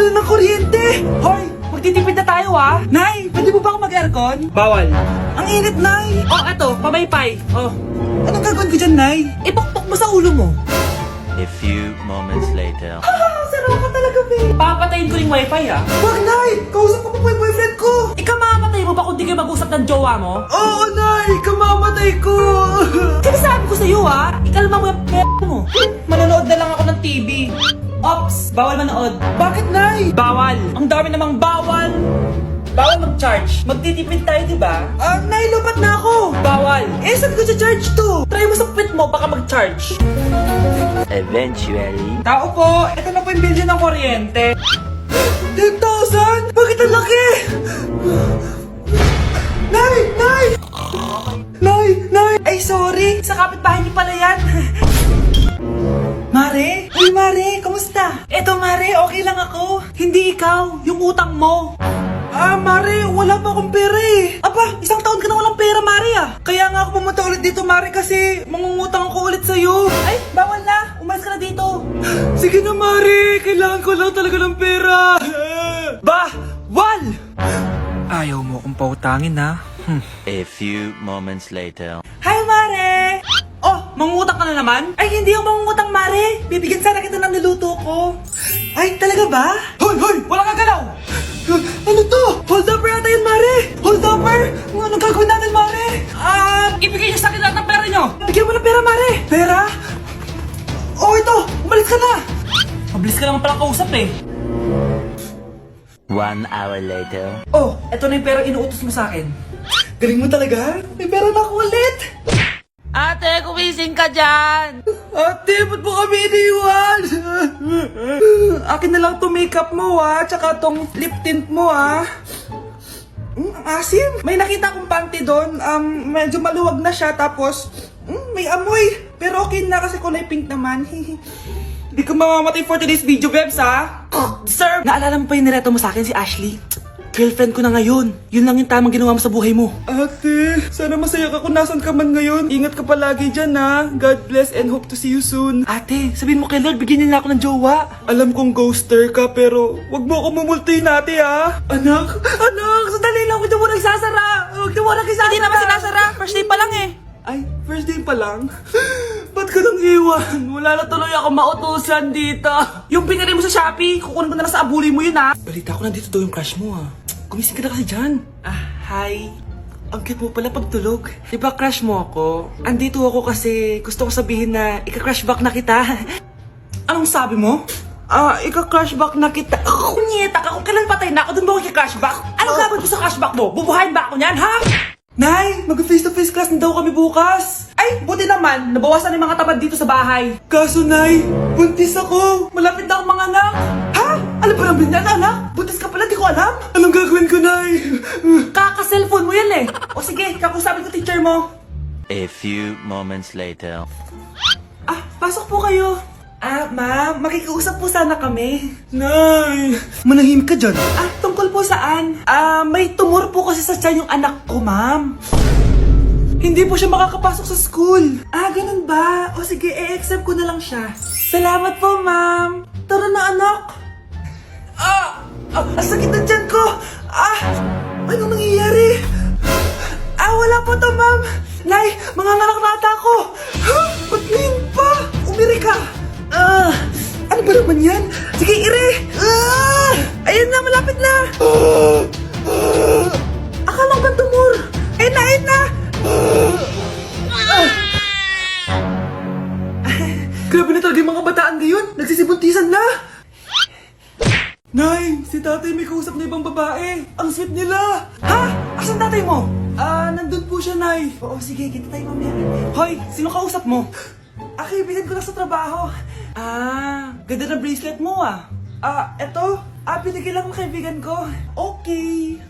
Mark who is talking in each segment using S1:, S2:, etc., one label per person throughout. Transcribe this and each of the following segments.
S1: mahal ng kuryente! Hoy! Magtitipid na tayo Nay, pwede mo ba ako mag-aircon?
S2: Bawal.
S1: Ang init, Nay!
S2: Oh, eto, pamaypay. Oh.
S1: Anong gagawin ko dyan, Nay?
S2: Ipokpok mo sa ulo mo.
S3: A few moments later.
S1: Sarap ka talaga, babe!
S2: Papatayin ko yung wifi
S1: Wag, Nay! Kausap ko pa po yung boyfriend ko!
S2: Ikaw mamamatay mo ba kung di kayo mag-usap ng jowa mo?
S1: Oo, Nay! Kamamatay ko!
S2: Sinasabi ko sa'yo ikalma mo yung mo. Manonood na lang ako ng TV. Ops, bawal manood.
S1: Bakit, Nay?
S2: Bawal. Ang dami namang bawal. Bawal mag-charge. Magtitipid tayo, di ba?
S1: Nay, lupat na ako!
S2: Bawal.
S1: Saan ko charge to?
S2: Try mo sa puwit mo, baka mag-charge.
S3: Eventually.
S2: Tao po, ito na po yung bill ng kuryente.
S1: 10,000? Bakit ang laki? Nay! Nay! Nay! Nay! Ay, sorry!
S2: Sa kapitbahay niyo pala yan.
S1: Mare? Uy, Mare! Kamusta?
S2: Eto, Mare, okay lang ako. Hindi ikaw, yung utang mo.
S1: Mare, wala pa akong pera eh.
S2: Aba, isang taon ka na walang pera, Mare
S1: Kaya nga ako pumunta ulit dito, Mare, kasi mangungutang ako ulit sa'yo.
S2: Ay, bawal na. Umalis ka na dito.
S1: Sige na, Mare. Kailangan ko lang talaga ng pera.
S2: Wal!
S1: Ayaw mo akong pautangin, ha?
S3: A few moments later.
S2: Hi, Mare! Oh, mangungutang ka na naman? Ay, hindi ako mangungutang, Mare. Bibigyan sana kita ng niluto ko.
S1: Ay, talaga ba?
S2: Hoy, hoy! Wala kang galaw!
S1: Ano to? Hold upper yata yun, Mare. Hold upper? Anong gagawin natin, Mare?
S2: Ibigay niyo sa akin lahat ng pera niyo!
S1: Bigyan mo ng pera, Mare. Pera? Oh, ito. Umalis ka na.
S2: Mabilis ka naman palang kausap eh.
S3: 1 hour later.
S2: Oh, eto na yung pera inuutos mo sa akin.
S1: Galing mo talaga. May pera na ako ulit.
S2: Ate, kumising ka dyan!
S1: Ate, ba't mo kami iniwan? Akin na lang to makeup mo, tsaka tong lip tint mo, ang asim. May nakita akong panty doon. Medyo maluwag na siya, tapos may amoy. Pero okay na kasi kulay pink naman.
S2: Hindi ka mamamatay for today's video, Bebs, Sir! Naalala mo pa yung nireto mo sa akin si Ashley? Girlfriend ko na ngayon. Yun lang yung tamang ginawa mo sa buhay mo.
S1: Ate, sana masaya ka kung nasan ka man ngayon. Ingat ka palagi dyan, God bless and hope to see you soon.
S2: Ate, sabihin mo kay Lord, bigyan niya na ako ng jowa.
S1: Alam kong ghoster ka, pero wag mo ako mumultuin, ate, Anak,
S2: Sandali lang, huwag na mo nagsasara. Huwag na mo nagsasara. Hindi naman sinasara. First day pa lang eh.
S1: Ay, first day pa lang? Ba't ka nang iwan? Wala na tuloy ako mautusan dito.
S2: Yung pinari mo sa Shopee, kukunin ko na lang sa abuli mo yun
S1: Balita ko nandito daw yung crush mo, Gumising ka na kasi dyan.
S2: Hi. Ang cute mo pala pagtulog. Diba crush mo ako? Andito ako kasi gusto ko sabihin na ika-crush back na kita. Anong sabi mo? Ika-crush back na kita. Kunyeta ka, kung kailan patay na ako, dun ba ako ika-crush back? Anong gagawin ko sa crush back mo? Bubuhayin ba ako niyan, ha?
S1: Nay, mag-face-to-face class na daw kami bukas.
S2: Ay, buti naman, nabawasan yung mga tamad dito sa bahay.
S1: Kaso, Nay, buntis ako.
S2: Malapit na akong mga anak. Ha? Alam ba namin yan, anak? Buntis ka pala, di ko alam.
S1: Anong gagawin ko, Nay?
S2: Kaka-cellphone mo yan eh. O sige, kakusapin ko teacher mo.
S3: A few moments later.
S2: Pasok po kayo. Ma'am, makikiusap po sana kami.
S1: Nay, manahimik ka dyan.
S2: Tungkol po saan? May tumor po kasi sa tiyan yung anak ko, ma'am.
S1: Hindi po siya makakapasok sa school.
S2: Ganun ba? O sige, i-accept ko na lang siya. Salamat po, ma'am. Tara na, anak.
S1: Ang sakit na dyan ko. Anong nangyayari? Wala po to, ma'am. Nay, manganganak na ata ako. Ba't ngayon pa? Umiri ka. Ano ba naman yan? Sige, ire. Ayun na, malapit na. Akala ko ba tumor? Ayun na. Grabe na talaga yung mga bataan ngayon. Nagsisibuntisan na. Nay, si tatay may kausap na ibang babae. Ang sweet nila.
S2: Ha? Asan tatay mo?
S1: Nandun po siya, Nay.
S2: Oo, sige, kita tayo mamaya. Hoy, sino kausap mo?
S1: Kaibigan ko lang sa trabaho.
S2: Ganda na bracelet mo
S1: Eto. Binigay lang ng kaibigan ko.
S2: Okay.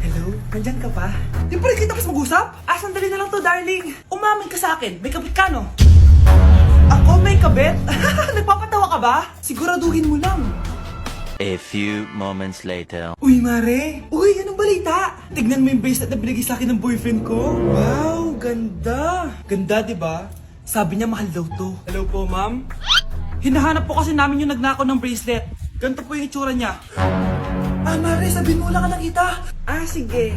S1: Hello? Nandyan ka pa?
S2: Di pa rin kita mas mag-usap? Sandali na lang to, darling. Umamin ka sa akin. May kabit ka, no? Ako may kabit? Nagpapatawa ka ba? Siguraduhin mo lang.
S3: A few moments later.
S1: Uy, Mare.
S2: Uy, anong balita? Tignan mo yung bracelet na binigay sa akin ng boyfriend ko.
S1: Wow, ganda.
S2: Ganda, di ba? Sabi niya mahal daw to.
S1: Hello po, ma'am.
S2: Hinahanap po kasi namin yung nagnakaw ng bracelet. Ganito po yung itsura niya.
S1: Mare, sabihin mo wala ka nakita.
S2: Sige.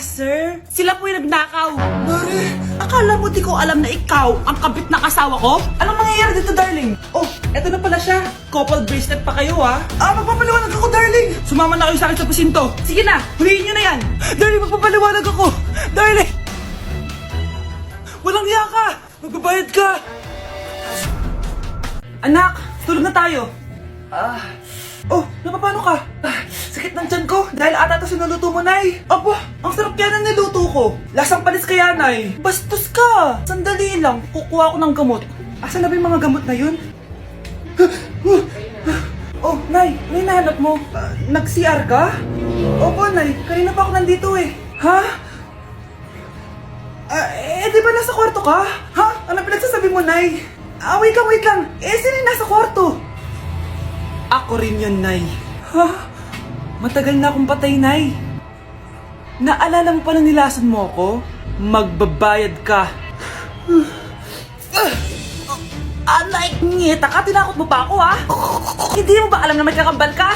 S2: Sir? Sila po yung nagnakaw.
S1: Mare,
S2: Akala mo di ko alam na ikaw ang kabit na kasawa ko?
S1: anong nangyayari dito, darling?
S2: Oh, eto na pala siya. Couple bracelet pa kayo,
S1: Magpapaliwanag ako, darling.
S2: Sumama na kayo sa akin sa presinto. Sige na, huliin nyo na yan.
S1: Darling, magpapaliwanag ako. Darling.
S2: Walang hiya ka. Magbabayad ka. Anak, tulog na tayo.
S1: Oh, napapano ka? Sakit ng tiyan ko dahil ata ito sinuluto mo, Nay.
S2: Aba, ang sarap kaya ng niluto ko. Lasang panis kaya, Nay.
S1: Bastos ka.
S2: Sandali lang, kukuha ko ng gamot.
S1: Asan na ba yung mga gamot na yun? Oh, Nay, ano yung nahanap mo? Nag-CR ka? Opo, Nay. Kanina pa ako nandito eh. Ha? Di ba nasa kwarto ka? Ha? Ano pinagsasabi mo, Nay? Wait lang. Sino yung nasa kwarto?
S2: Ako rin yun, Nay.
S1: Ha? Matagal na akong patay, Nay.
S2: Naalala mo pa na nilason mo ako? Magbabayad ka.
S1: Anay, ngita ka, tinakot mo pa ako, ha? Hindi mo ba alam na may kakambal ka?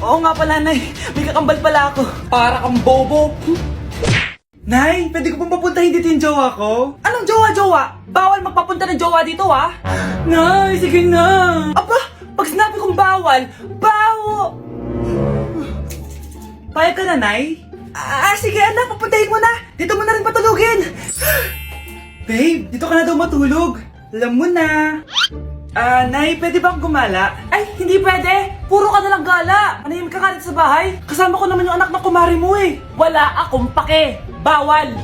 S2: Oo nga pala, Nay. May kakambal pala ako. Para kang bobo.
S1: Nay, pwede ko pong papuntahin dito yung jowa ko?
S2: Anong jowa-jowa? Bawal magpapunta ng jowa dito, ha?
S1: Nay, sige na.
S2: Aba, pag sinabi kong bawal, Payag ka na, Nay?
S1: Sige anak, papuntahin mo na. Dito mo na rin patulugin. Babe, dito ka na daw matulog. Alam mo na. Nay, pwede bang gumala?
S2: Ay, hindi pwede. Puro ka nalang gala. Manahimik ka nga dito sa bahay. Kasama ko naman yung anak ng kumari mo eh. Wala akong pake. Bawal.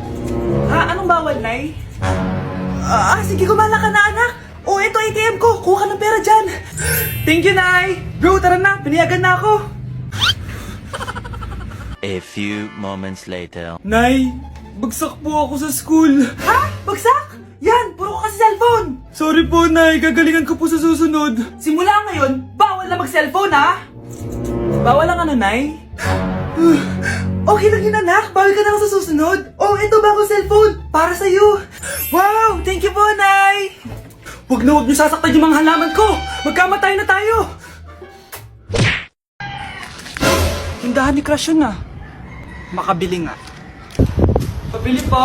S1: Anong bawal, Nay? Sige, gumala ka na, anak. Ito ATM ko. Kuha ka ng pera dyan. Thank you, Nay. Bro, tara na. Pinayagan na ako.
S3: A few moments later.
S1: Nay, bagsak po ako sa school. Ha? Bagsak? Yan, puro ka kasi cellphone. Sorry po, Nay. Gagalingan ko po sa susunod.
S2: Simula ngayon, bawal na mag-cellphone, ha?
S1: Bawal ang ano, Nay? Okay lang yun, anak. Bawal ka na ako sa susunod. Ito bagong cellphone. Para sa'yo. Wow, thank you po, Nay. Huwag niyo sasaktan yung mga halaman ko. Magkamatay na tayo.
S2: Tindahan ni Crush yun, Makabili nga.
S1: Pabili po.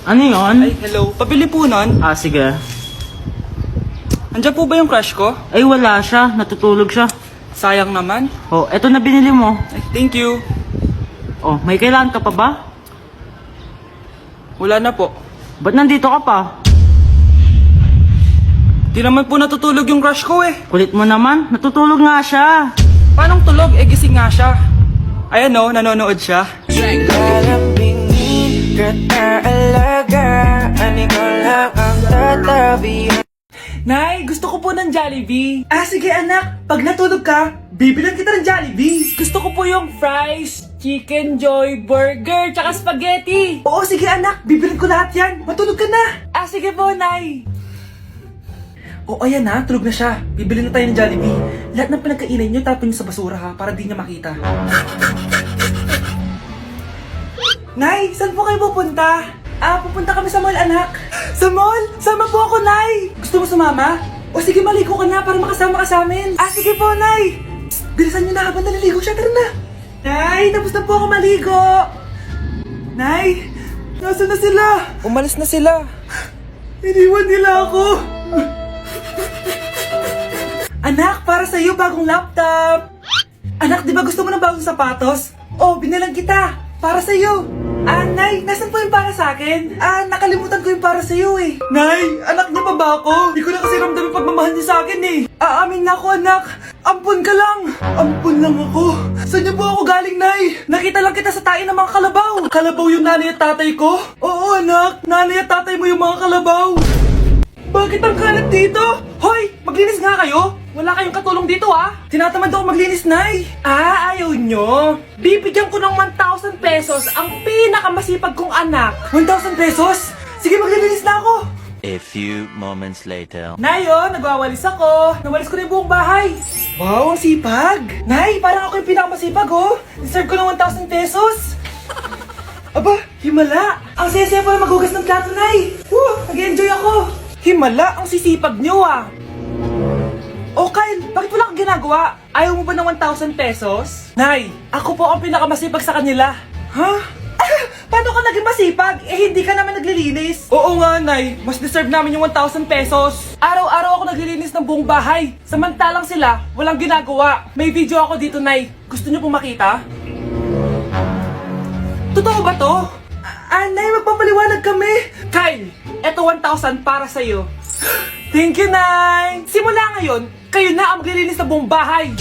S4: Ano yun?
S2: Ay, hello. Pabili po nun.
S4: Sige.
S2: Andiyan po ba yung crush ko?
S4: Ay, wala siya. Natutulog siya.
S2: Sayang naman.
S4: Oh, eto na binili mo.
S2: Ay, thank you.
S4: Oh, may kailangan ka pa ba?
S2: Wala na po.
S4: Ba't nandito ka pa?
S2: Di naman po natutulog yung crush ko eh.
S4: Kulit mo naman. Natutulog nga siya.
S2: Paanong tulog? Gising nga siya. Ayan nanonood siya.
S1: Nay, gusto ko po ng Jollibee. Sige anak, pag natulog ka, bibilan kita ng Jollibee.
S2: Gusto ko po yung fries, chicken joy, burger, tsaka spaghetti.
S1: Oo, sige anak, bibilan ko lahat yan. Matulog ka na.
S2: Sige po, Nay.
S1: Ayan na, tulog na siya. Bibili na tayo ng Jollibee. Lahat ng pinagkainan niyo, tapon niyo sa basura ha, para di niya makita. Nay, saan po kayo pupunta? Pupunta kami sa mall, anak. Sa mall? Sama po ako, Nay. Gusto mo sumama? Sige, maligo ka na para makasama ka sa amin. Sige po, Nay. Psst, bilisan niyo na habang naliligo siya. Tara na. Nay, tapos na po ako maligo. Nay, nasaan na sila?
S2: Umalis na sila.
S1: Iniwan nila ako. Anak, para sa'yo bagong laptop. Anak, di ba gusto mo ng bagong sapatos? Binalang kita. Para sa'yo. Nay, nasan po yung para sa akin? Nakalimutan ko yung para sa'yo eh. Nay, anak niya pa ba ako? Di ko na kasi ramdam yung pagmamahal niya sa akin eh. Aamin na ako, anak. Ampun ka lang. Ampun lang ako. Saan niyo po ako galing, Nay? Nakita lang kita sa tain ng mga kalabaw. Kalabaw yung nanay at tatay ko? Oo, anak. Nanay at tatay mo yung mga kalabaw. Bakit ang kalat dito? Hoy, maglinis nga kayo. Wala kayong katulong dito Tinatamad ako maglinis, Nay. Ayaw nyo?
S2: Bibigyan ko ng 1,000 pesos ang pinakamasipag kong anak.
S1: 1,000 pesos? Sige, maglilinis na ako.
S3: A few moments later.
S1: Nay, nagwawalis ako. Nawalis ko na yung buong bahay. Wow, ang sipag. Nay, parang ako yung pinakamasipag, Deserve ko ng 1,000 pesos. Aba, himala. Ang saya-saya pa maghugas ng plato, Nay. Nag-enjoy ako.
S2: Himala, ang sisipag nyo Oh, Kyle, bakit wala kang ginagawa? Ayaw mo ba ng 1,000 pesos? Nay, ako po ang pinakamasipag sa kanila. Ha? Paano ka naging masipag? Eh, hindi ka naman naglilinis. Oo nga, Nay. Mas deserve namin yung 1,000 pesos. Araw-araw ako naglilinis ng buong bahay. Samantalang sila, walang ginagawa. May video ako dito, Nay. Gusto niyo pong makita? Totoo ba to? Nay, magpapaliwanag kami. Kyle, eto 1,000 para sa'yo. Thank you, Nay! Simula ngayon, kayo na ang maglilinis ng buong bahay.